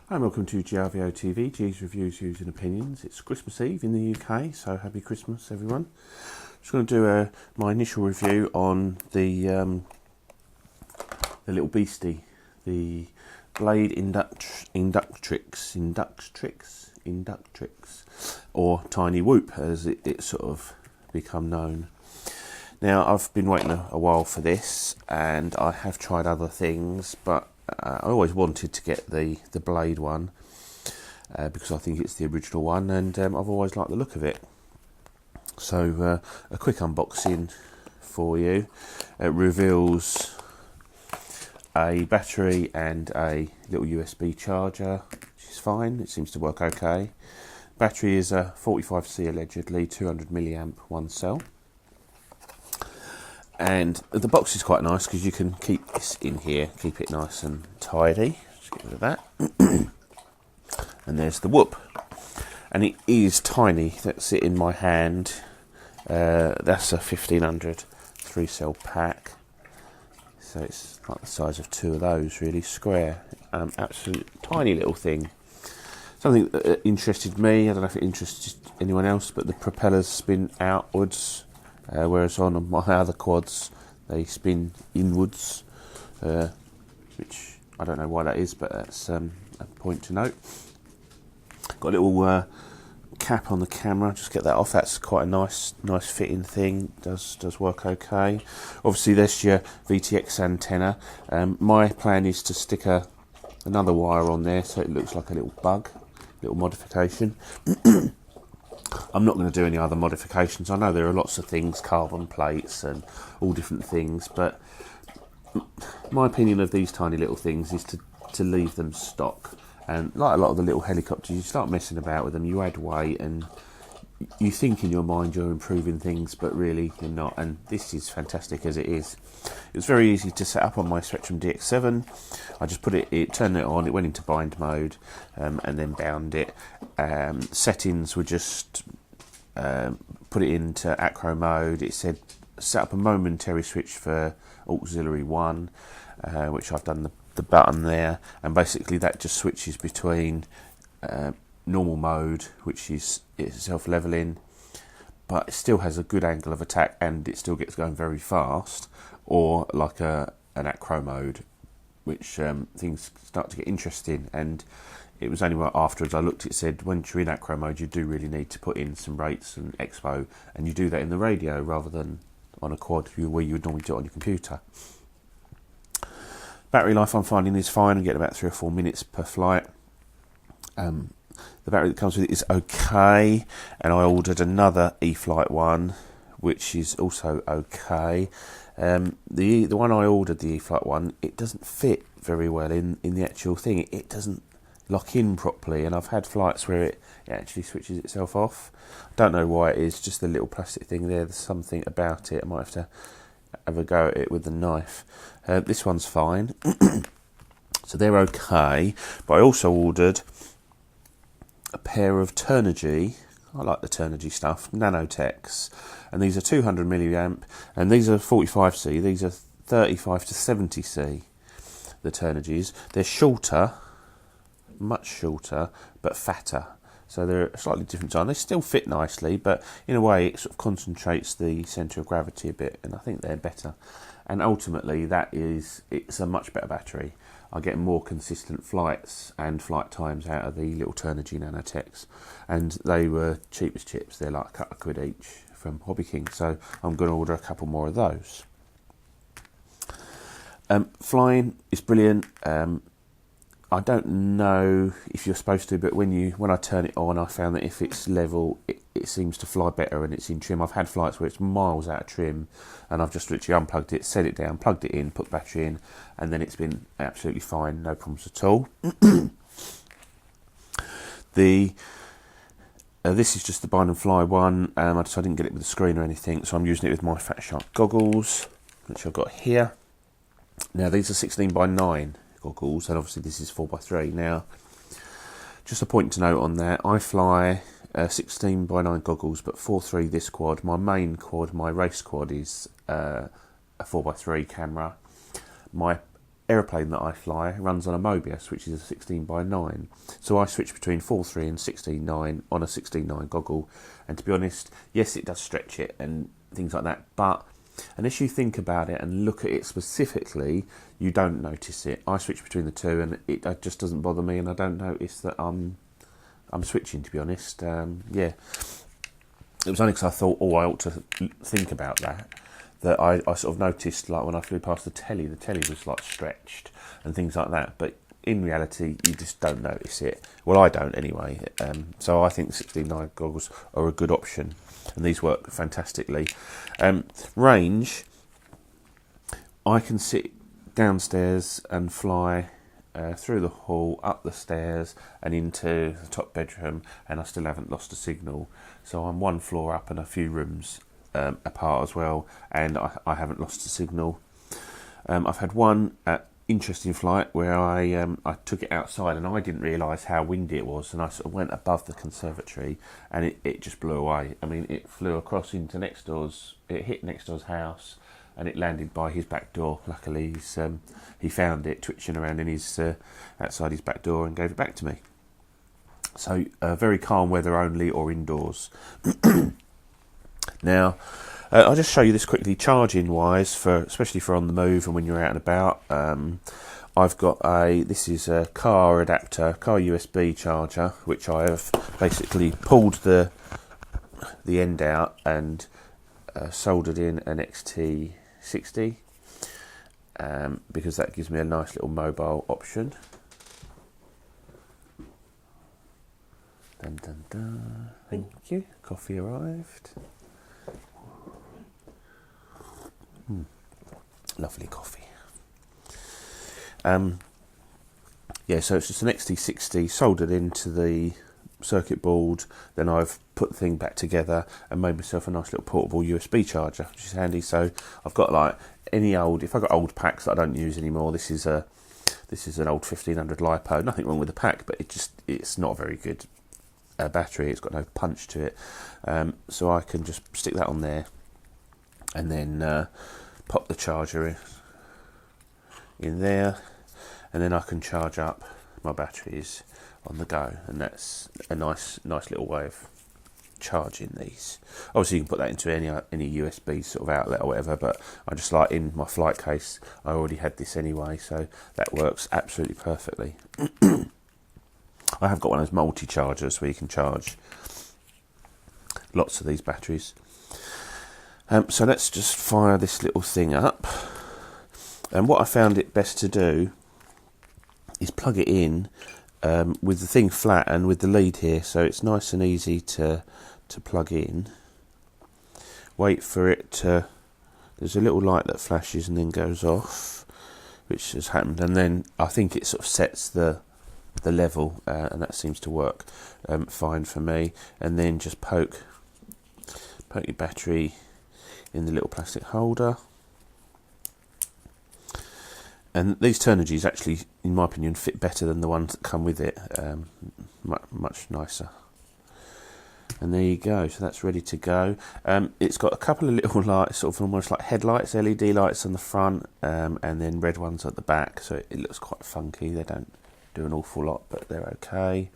Hi and welcome to GRVO TV, G's Reviews, Views and Opinions. It's Christmas Eve in the UK, so happy Christmas everyone. Just going to do my initial review on the little beastie, the Blade Inductrix, or Tiny Whoop as it's sort of become known. Now I've been waiting a while for this, and I have tried other things, but I always wanted to get the Blade one because I think it's the original one, and I've always liked the look of it. So a quick unboxing for you. It reveals a battery and a little USB charger, which is fine. It seems to work okay. Battery is a 45C allegedly, 200 milliamp one cell. And the box is quite nice because you can keep this in here, keep it nice and tidy. Just get rid of that. And there's the Whoop. And it is tiny. That's it in my hand. That's a 1500 3-cell pack. So it's like the size of two of those, really, square. Absolute tiny little thing. Something that interested me, I don't know if it interested anyone else, but the propellers spin outwards. Whereas on my other quads they spin inwards, which I don't know why that is, but that's a point to note. Got a little cap on the camera, just get that off. That's quite a nice fitting thing. Does work okay. Obviously there's your VTX antenna. My plan is to stick another wire on there so it looks like a little bug, little modification. I'm not going to do any other modifications. I know there are lots of things, carbon plates and all different things, but my opinion of these tiny little things is to leave them stock. And like a lot of the little helicopters, you start messing about with them, you add weight, and you think in your mind you're improving things, but really you're not. And this is fantastic as it is. It was very easy to set up on my Spectrum DX7. I just turned it on, it went into bind mode, and then bound it. Settings were just put it into acro mode. It said set up a momentary switch for auxiliary 1, which I've done the button there, and basically that just switches between normal mode, which is self-leveling, but it still has a good angle of attack and it still gets going very fast, or like an acro mode, which things start to get interesting. And it was only afterwards I looked, it said when you're in acro mode you do really need to put in some rates and expo, and you do that in the radio rather than on a quad where you would normally do it on your computer. Battery life I'm finding is fine. I get about 3 or 4 minutes per flight. The battery that comes with it is okay, and I ordered another E-Flight one, which is also okay. The one I ordered, the E-Flight one, it doesn't fit very well in the actual thing. It doesn't lock in properly, and I've had flights where it actually switches itself off. I don't know why it is, just the little plastic thing there. There's something about it. I might have to have a go at it with the knife. This one's fine. So they're okay, but I also ordered a pair of Turnigy. I like the Turnigy stuff, Nanotechs, and these are 200 milliamp, and these are 45C. These are 35 to 70C. The Turnigys, they're shorter, much shorter, but fatter. So they're a slightly different design. They still fit nicely, but in a way it sort of concentrates the centre of gravity a bit, and I think they're better. And ultimately it's a much better battery. I get more consistent flights and flight times out of the little Turnigy Nanotechs, and they were cheap as chips. They're like a couple of quid each from Hobby King, so I'm going to order a couple more of those. Flying is brilliant. I don't know if you're supposed to, but when I turn it on, I found that if it's level, it seems to fly better and it's in trim. I've had flights where it's miles out of trim, and I've just literally unplugged it, set it down, plugged it in, put the battery in, and then it's been absolutely fine, no problems at all. This is just the bind and fly one. I didn't get it with the screen or anything, so I'm using it with my Fat Shark goggles, which I've got here. Now these are 16:9 goggles, and obviously this is 4:3. Now, just a point to note on that, I fly 16:9 goggles, but 4:3 this quad. My main quad, my race quad, is a 4:3 camera. My aeroplane that I fly runs on a Mobius, which is a 16:9. So I switch between 4:3 and 16:9 on a 16:9 goggle. And to be honest, yes, it does stretch it and things like that, but unless you think about it and look at it specifically, you don't notice it. I switch between the two, and it just doesn't bother me, and I don't notice that I'm switching, to be honest. Yeah, it was only because I thought, oh, I ought to think about that I sort of noticed, like when I flew past the telly was like stretched and things like that. But in reality, you just don't notice it. Well, I don't anyway. So I think the 16:9 goggles are a good option, and these work fantastically. Range, I can sit downstairs and fly through the hall, up the stairs and into the top bedroom, and I still haven't lost a signal. So I'm one floor up and a few rooms apart as well, and I haven't lost a signal. I've had one interesting flight where I took it outside, and I didn't realise how windy it was, and I sort of went above the conservatory, and it just blew away. I mean, it flew across into it hit next door's house, and it landed by his back door. Luckily, he found it twitching around in his outside his back door and gave it back to me. So very calm weather only, or indoors. Now, I'll just show you this quickly, charging wise, especially for on the move and when you're out and about. I've got this is a car adapter, car USB charger, which I have basically pulled the end out and soldered in an XT60, because that gives me a nice little mobile option. Dun, dun, dun. Thank you. Coffee arrived. Lovely coffee. Yeah, so it's just an XT60 soldered into the circuit board. Then I've put the thing back together and made myself a nice little portable USB charger, which is handy. So I've got like if I've got old packs that I don't use anymore, this is an old 1500 LiPo. Nothing wrong with the pack, but it's not a very good battery. It's got no punch to it. So I can just stick that on there and then pop the charger in there, and then I can charge up my batteries on the go, and that's a nice little way of charging these. Obviously you can put that into any USB sort of outlet or whatever, but I just like in my flight case, I already had this anyway, so that works absolutely perfectly. I have got one of those multi-chargers where you can charge lots of these batteries. So let's just fire this little thing up. And what I found it best to do is plug it in with the thing flat and with the lead here, so it's nice and easy to plug in. Wait for it to... There's a little light that flashes and then goes off, which has happened, and then I think it sort of sets the level, and that seems to work fine for me. And then just poke your battery in the little plastic holder. And these Turnigy's actually, in my opinion, fit better than the ones that come with it. Much nicer. And there you go. So that's ready to go. It's got a couple of little lights, sort of almost like headlights, LED lights on the front, and then red ones at the back. So it looks quite funky. They don't do an awful lot, but they're okay.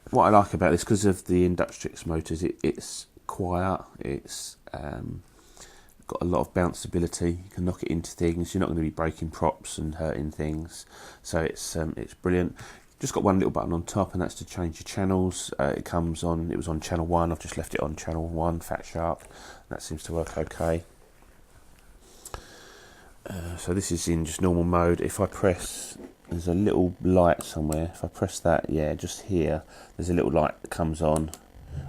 What I like about this, because of the Inductrix motors, it's quiet. It's got a lot of bounceability. You can knock it into things. You're not going to be breaking props and hurting things. So it's brilliant. Just got one little button on top, and that's to change your channels. It was on channel 1. I've just left it on channel 1, fat sharp. That seems to work okay. So this is in just normal mode. If I press, there's a little light somewhere. If I press that, yeah, just here, there's a little light that comes on.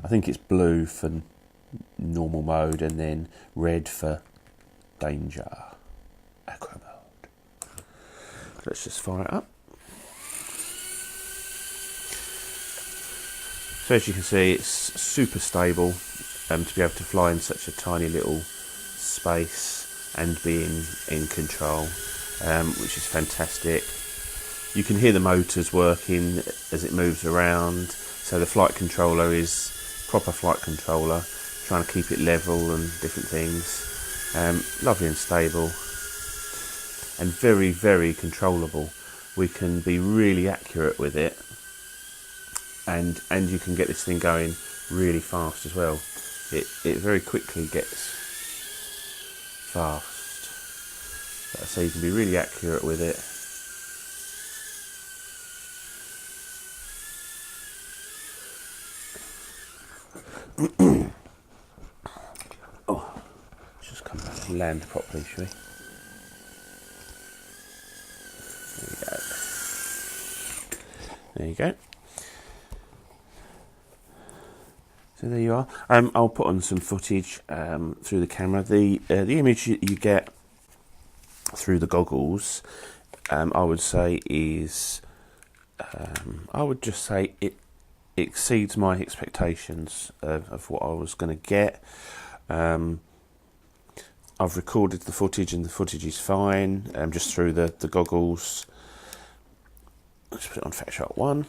I think it's blue for normal mode, and then red for danger, acro mode. Let's just fire it up. So as you can see, it's super stable to be able to fly in such a tiny little space and be in control, which is fantastic. You can hear the motors working as it moves around, so the flight controller is proper flight controller, trying to keep it level and different things. Lovely and stable. and very, very controllable. We can be really accurate with it, and you can get this thing going really fast as well. It very quickly gets fast. So you can be really accurate with it. Oh, let's just come back and land properly, shall we? There you go. So there you are. I'll put on some footage through the camera. The image you get through the goggles, I would say is, I would just say it exceeds my expectations of what I was going to get. I've recorded the footage and the footage is fine, just through the goggles. Let's put it on Fat Shot 1.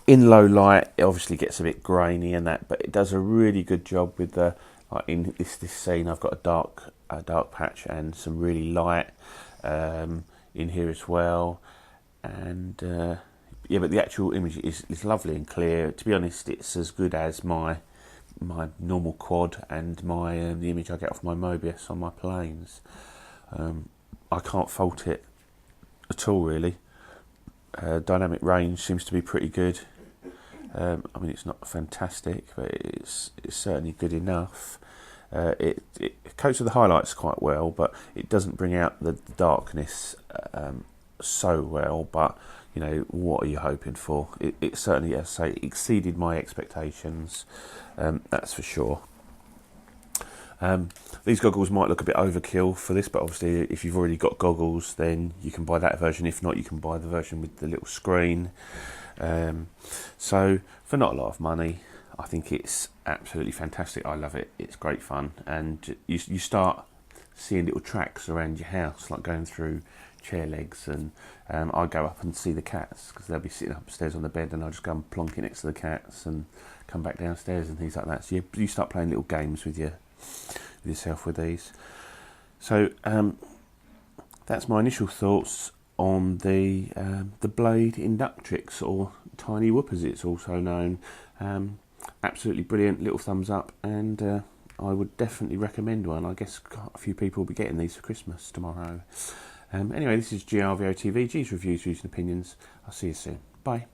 In low light, it obviously gets a bit grainy and that, but it does a really good job with the, like in this scene, I've got a dark patch and some really light in here as well. And yeah, but the actual image is lovely and clear. To be honest, it's as good as my normal quad and the image I get off my Mobius on my planes. I can't fault it at all, really. Dynamic range seems to be pretty good. I mean, it's not fantastic, but it's certainly good enough. It copes with the highlights quite well, but it doesn't bring out the darkness so well. But you know, what are you hoping for? It certainly, as I say, exceeded my expectations. That's for sure. These goggles might look a bit overkill for this, but obviously if you've already got goggles, then you can buy that version. If not, you can buy the version with the little screen. So for not a lot of money, I think it's absolutely fantastic. I love it. It's great fun, and you start seeing little tracks around your house, like going through chair legs, and I go up and see the cats because they'll be sitting upstairs on the bed, and I'll just go and plonk it next to the cats and come back downstairs and things like that. So you start playing little games with yourself with these. So that's my initial thoughts on the Blade Inductrix, or Tiny Whoop as it's also known. Absolutely brilliant, little thumbs up, and I would definitely recommend one. I guess a few people will be getting these for Christmas tomorrow. Anyway, this is GRVO TV, G's Reviews, Views and Opinions. I'll see you soon. Bye.